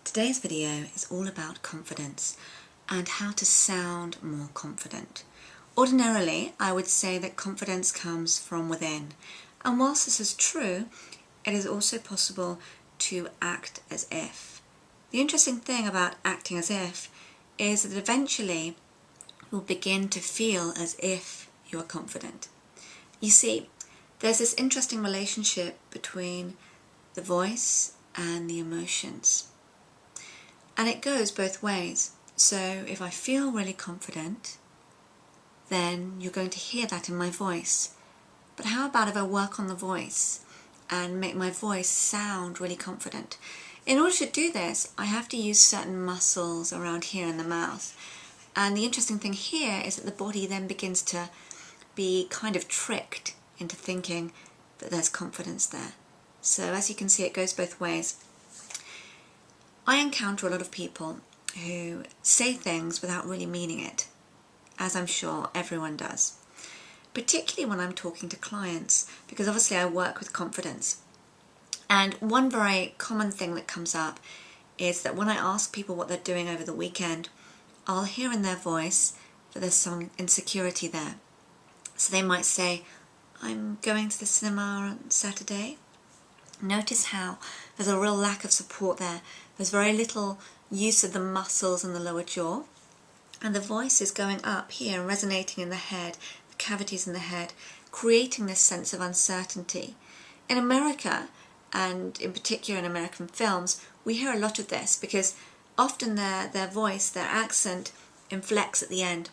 Today's video is all about confidence and how to sound more confident. Ordinarily, I would say that confidence comes from within, and whilst this is true, it is also possible to act as if. The interesting thing about acting as if is that eventually you'll begin to feel as if you are confident. You see, there's this interesting relationship between the voice and the emotions. And it goes both ways. So if I feel really confident, then you're going to hear that in my voice. But how about if I work on the voice and make my voice sound really confident? In order to do this, I have to use certain muscles around here in the mouth. And the interesting thing here is that the body then begins to be kind of tricked into thinking that there's confidence there. So as you can see, it goes both ways. I encounter a lot of people who say things without really meaning it, as I'm sure everyone does. Particularly when I'm talking to clients, because obviously I work with confidence. And one very common thing that comes up is that when I ask people what they're doing over the weekend, I'll hear in their voice that there's some insecurity there. So they might say, I'm going to the cinema on Saturday. Notice how there's a real lack of support there. There's very little use of the muscles in the lower jaw. And the voice is going up here and resonating in the head, the cavities in the head, creating this sense of uncertainty. In America, and in particular in American films, we hear a lot of this because often their voice, their accent, inflects at the end.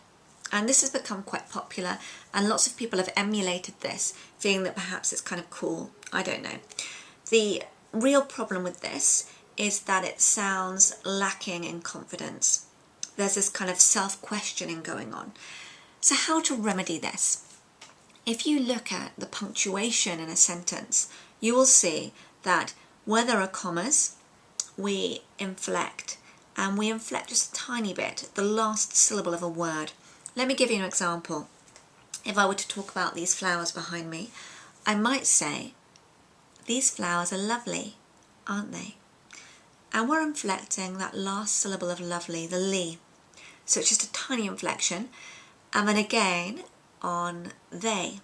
And this has become quite popular, and lots of people have emulated this, feeling that perhaps it's kind of cool. I don't know. The real problem with this is that it sounds lacking in confidence. There's this kind of self-questioning going on. So how to remedy this? If you look at the punctuation in a sentence, you will see that where there are commas, we inflect, and we inflect just a tiny bit, the last syllable of a word. Let me give you an example. If I were to talk about these flowers behind me, I might say, these flowers are lovely, aren't they? And we're inflecting that last syllable of lovely, the li. So it's just a tiny inflection. And then again on they.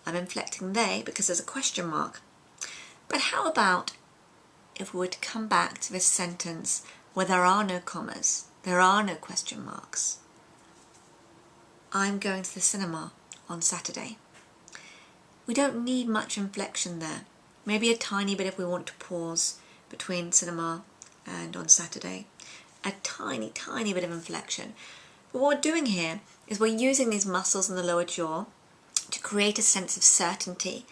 I'm inflecting they because there's a question mark. But how about if we were to come back to this sentence where there are no commas, there are no question marks. I'm going to the cinema on Saturday. We don't need much inflection there. Maybe a tiny bit if we want to pause between cinema and on Saturday. A tiny, tiny bit of inflection. But what we're doing here is we're using these muscles in the lower jaw to create a sense of certainty.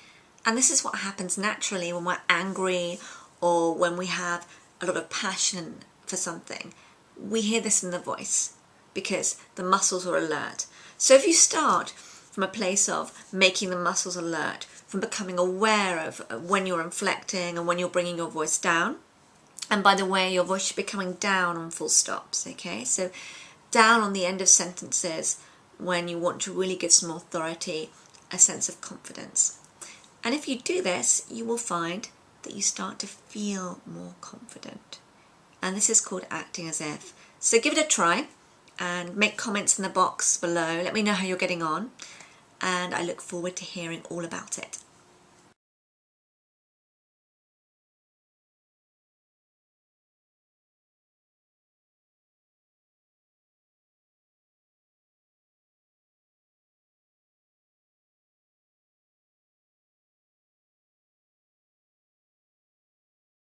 And this is what happens naturally when we're angry or when we have a lot of passion for something. We hear this in the voice because the muscles are alert. So if you start from a place of making the muscles alert, from becoming aware of when you're inflecting and when you're bringing your voice down, and by the way, your voice should be coming down on full stops, okay? So down on the end of sentences when you want to really give some authority, a sense of confidence. And if you do this, you will find that you start to feel more confident. And this is called acting as if. So give it a try and make comments in the box below. Let me know how you're getting on. And I look forward to hearing all about it.